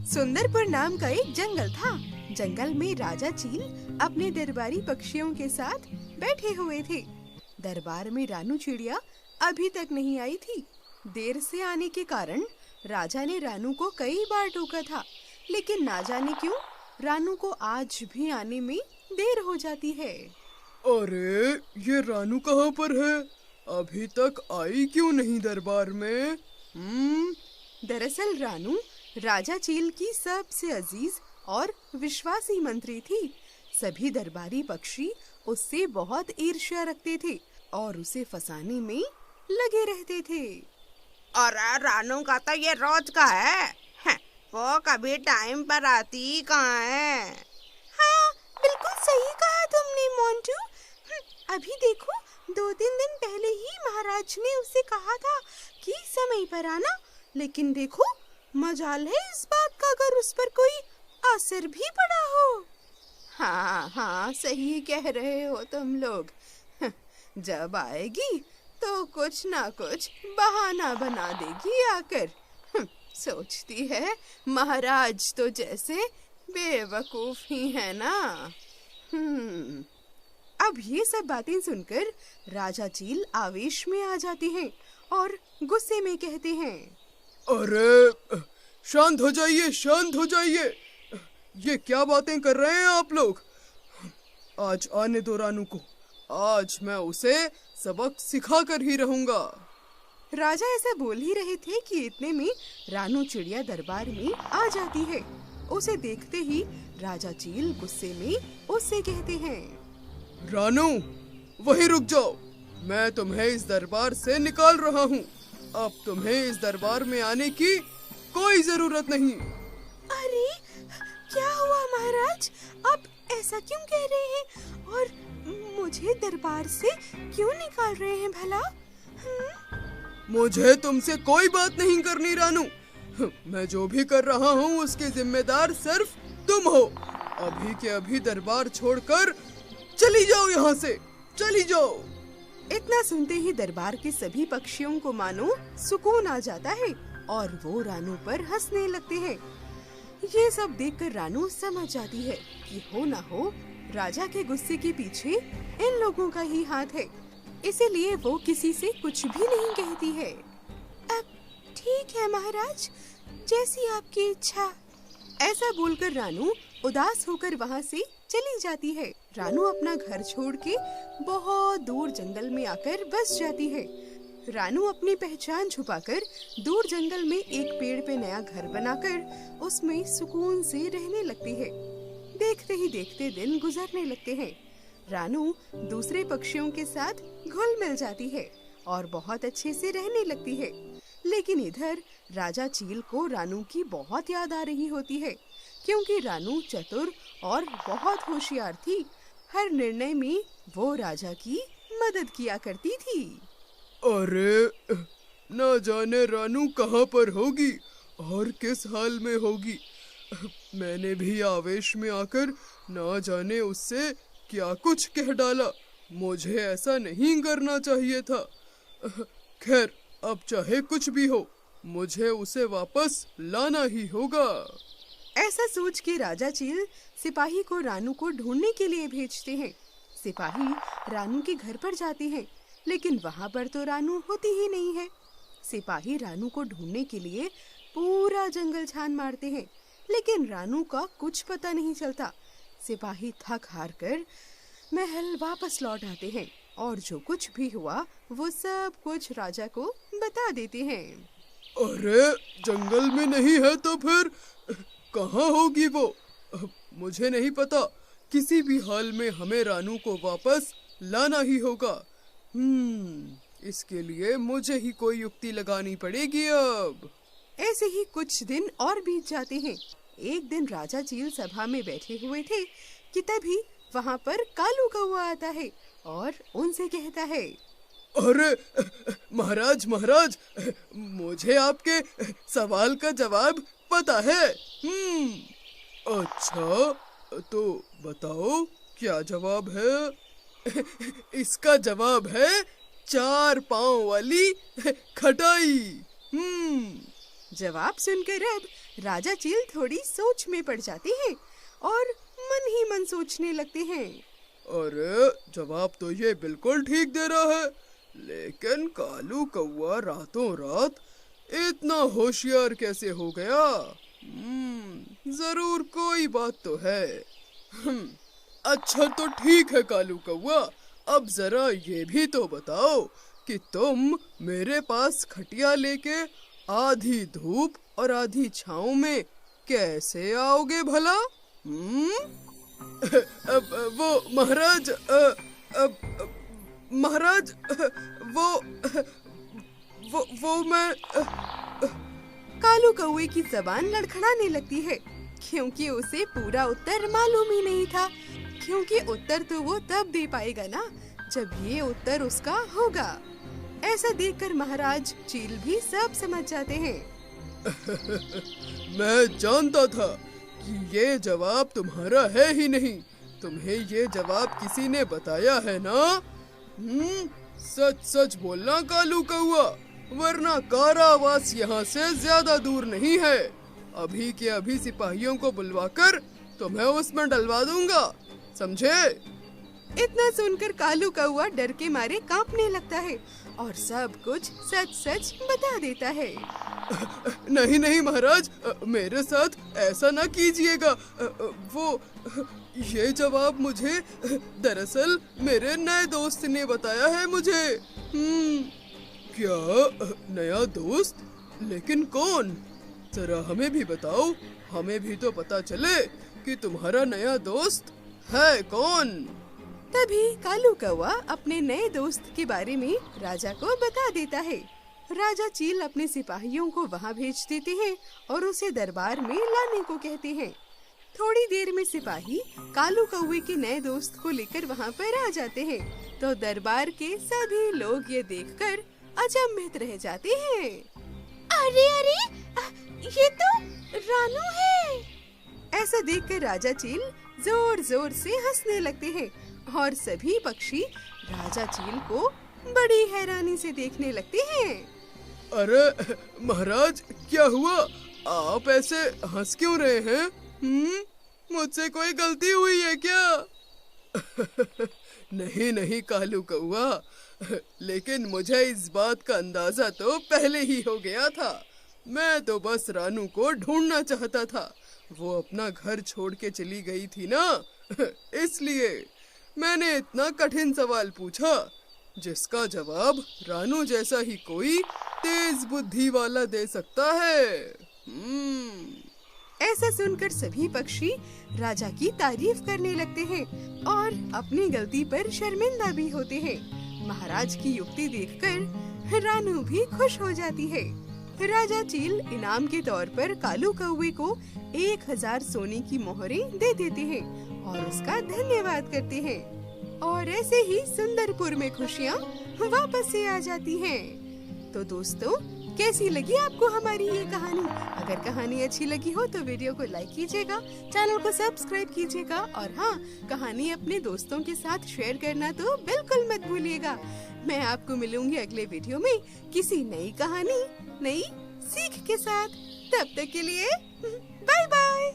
सुंदरपुर नाम का एक जंगल था। जंगल में राजा चील अपने दरबारी पक्षियों के साथ बैठे हुए थे। दरबार में रानू चिड़िया अभी तक नहीं आई थी। देर से आने के कारण राजा ने रानू को कई बार टोका था, लेकिन ना जाने क्यों रानू को आज भी आने में देर हो जाती है। अरे ये रानू कहाँ पर है? अभी तक आई क्यों नहीं दरबार में? दरअसल रानू राजा चील की सबसे अजीज और विश्वासी मंत्री थी। सभी दरबारी पक्षी उससे बहुत ईर्ष्या रखते थे और उसे फंसाने में लगे रहते थे। अरे रानू का तो ये रोज का है, वो कभी टाइम पर आती कहाँ है? हाँ, बिल्कुल सही कहा तुमने मोंटू। अभी देखो, 2-3 दिन पहले ही महाराज ने उसे कहा था कि समय पर आना, लेकिन देखो मजाल है इस बात का अगर उस पर कोई असर भी पड़ा हो। हाँ, सही कह रहे हो तुम लोग। जब आएगी तो कुछ ना कुछ बहाना बना देगी आकर। सोचती है महाराज तो जैसे बेवकूफ ही है ना। अब ये सब बातें सुनकर राजा चील आवेश में आ जाते हैं और गुस्से में कहते हैं, अरे शांत हो जाइए, शांत हो जाइए। ये क्या बातें कर रहे हैं आप लोग? आज आने दो रानू को। आज मैं उसे सबक सिखा कर ही रहूंगा। राजा ऐसा बोल ही रहे थे कि इतने में रानू चिड़िया दरबार में आ जाती है। उसे देखते ही राजा चील गुस्से में उससे कहते हैं, रानू वहीं रुक जाओ, मैं तुम्हें इस दरबार से निकाल रहा हूँ। अब तुम्हें इस दरबार में आने की कोई जरूरत नहीं। अरे क्या हुआ महाराज, आप ऐसा क्यों कह रहे हैं और मुझे दरबार से क्यों निकाल रहे हैं भला? मुझे तुमसे कोई बात नहीं करनी रानू। मैं जो भी कर रहा हूँ उसके जिम्मेदार सिर्फ तुम हो। अभी के अभी दरबार छोड़कर चली जाओ, यहाँ से चली जाओ। इतना सुनते ही दरबार के सभी पक्षियों को मानो सुकून आ जाता है और वो रानू पर हंसने लगते हैं। ये सब देखकर रानू समझ जाती है कि हो ना हो राजा के गुस्से के पीछे इन लोगों का ही हाथ है, इसीलिए वो किसी से कुछ भी नहीं कहती है। अब ठीक है महाराज, जैसी आपकी इच्छा। ऐसा बोलकर रानू उदास होकर वहाँ से चली जाती है। रानू अपना घर छोड़ के बहुत दूर जंगल में आकर बस जाती है। रानू अपनी पहचान छुपाकर दूर जंगल में एक पेड़ पे नया घर बनाकर उसमें सुकून से रहने लगती है। देखते ही देखते दिन गुजरने लगते हैं। रानू दूसरे पक्षियों के साथ घुल मिल जाती है और बहुत अच्छे से रहने लगती है। लेकिन इधर राजा चील को रानू की बहुत याद आ रही होती है, क्योंकि रानू चतुर और बहुत होशियार थी। हर निर्णय में वो राजा की मदद किया करती थी। अरे ना जाने रानू कहाँ पर होगी और किस हाल में होगी। मैंने भी आवेश में आकर ना जाने उससे क्या कुछ कह डाला। मुझे ऐसा नहीं करना चाहिए था। खैर, अब चाहे कुछ भी हो, मुझे उसे वापस लाना ही होगा। ऐसा सोच के राजा चील सिपाही को रानू को ढूंढने के लिए भेजते हैं। सिपाही रानू के घर पर जाते हैं, लेकिन वहाँ पर तो रानू होती ही नहीं है। सिपाही रानू को ढूंढने के लिए पूरा जंगल छान मारते हैं, लेकिन रानू का कुछ पता नहीं चलता। सिपाही थक हार कर महल वापस लौट आते हैं और जो कुछ भी हुआ वो सब कुछ राजा को बता देते हैं। अरे जंगल में नहीं है तो फिर कहाँ होगी वो? मुझे नहीं पता। किसी भी हाल में हमें रानू को वापस लाना ही होगा। इसके लिए मुझे ही कोई युक्ति लगानी पड़ेगी अब। ऐसे ही कुछ दिन और बीत जाते हैं। एक दिन राजा चील सभा में बैठे हुए थे कि तभी वहाँ पर कालू कौआ आता है और उनसे कहता है, अरे महाराज महाराज, मुझे आपके सवाल का जवाब पता है। अच्छा तो बताओ क्या जवाब है? इसका जवाब है 4 पांव वाली खटाई। जवाब सुनकर अब राजा चील थोड़ी सोच में पड़ जाते हैं और मन ही मन सोचने लगते हैं। अरे जवाब तो ये बिल्कुल ठीक दे रहा है, लेकिन कालू कौवा रातों रात इतना होशियार कैसे हो गया? जरूर कोई बात तो है। अच्छा तो ठीक है कालू कौवा, अब जरा ये भी तो बताओ कि तुम मेरे पास खटिया लेके आधी धूप और आधी छाँव में कैसे आओगे भला? वो महाराज, महाराज, वो मैं। कालू कौवे की जबान लड़खड़ाने लगती है, क्योंकि उसे पूरा उत्तर मालूम ही नहीं था। क्योंकि उत्तर तो वो तब दे पाएगा ना जब ये उत्तर उसका होगा। ऐसा देखकर महाराज चील भी सब समझ जाते हैं। मैं जानता था कि ये जवाब तुम्हारा है ही नहीं। तुम्हें ये जवाब किसी ने बताया है ना? सच सच बोलना कालू कौवा, वरना कारावास यहाँ से ज्यादा दूर नहीं है। अभी के अभी सिपाहियों को बुलवाकर तुम्हें उसमें डलवा दूंगा, समझे? इतना सुनकर कालू कौवा डर के मारे कांपने लगता है और सब कुछ सच सच बता देता है। नहीं नहीं महाराज, मेरे साथ ऐसा ना कीजिएगा। वो ये जवाब मुझे दरअसल मेरे नए दोस्त ने बताया है मुझे। क्या नया दोस्त? लेकिन कौन? जरा हमें भी बताओ, हमें भी तो पता चले कि तुम्हारा नया दोस्त है कौन। तभी कालू कौवा अपने नए दोस्त के बारे में राजा को बता देता है। राजा चील अपने सिपाहियों को वहाँ भेज देते हैं और उसे दरबार में लाने को कहते हैं। थोड़ी देर में सिपाही कालू कौवे के नए दोस्त को लेकर वहाँ पर आ जाते हैं, तो दरबार के सभी लोग ये देखकर अचंभित रह जाते हैं। अरे अरे, ये तो रानू है। ऐसा देखकर राजा चील जोर जोर से हंसने लगते हैं और सभी पक्षी राजा चील को बड़ी हैरानी से देखने लगते हैं। अरे महाराज, क्या हुआ? आप ऐसे हंस क्यों रहे हैं? मुझसे कोई गलती हुई है क्या? नहीं नहीं कालू कौवा, लेकिन मुझे इस बात का अंदाजा तो पहले ही हो गया था। मैं तो बस रानू को ढूंढना चाहता था। वो अपना घर छोड़ के चली गई थी ना, इसलिए मैंने इतना कठिन सवाल पूछा, जिसका जवाब रानू जैसा ही कोई तेज बुद्धि वाला दे सकता है। ऐसा सुनकर सभी पक्षी राजा की तारीफ करने लगते हैं और अपनी गलती पर शर्मिंदा भी होते हैं। महाराज की युक्ति देखकर रानू भी खुश हो जाती है। राजा चील इनाम के तौर पर कालू कौवे को 1000 सोने की मोहरें दे देते हैं और उसका धन्यवाद करते हैं। और ऐसे ही सुंदरपुर में खुशियाँ वापस से आ जाती हैं। तो दोस्तों, कैसी लगी आपको हमारी ये कहानी? अगर कहानी अच्छी लगी हो तो वीडियो को लाइक कीजिएगा, चैनल को सब्सक्राइब कीजिएगा और हाँ, कहानी अपने दोस्तों के साथ शेयर करना तो बिल्कुल मत भूलिएगा। मैं आपको मिलूंगी अगले वीडियो में किसी नई कहानी, नई सीख के साथ। तब तक के लिए बाय बाय।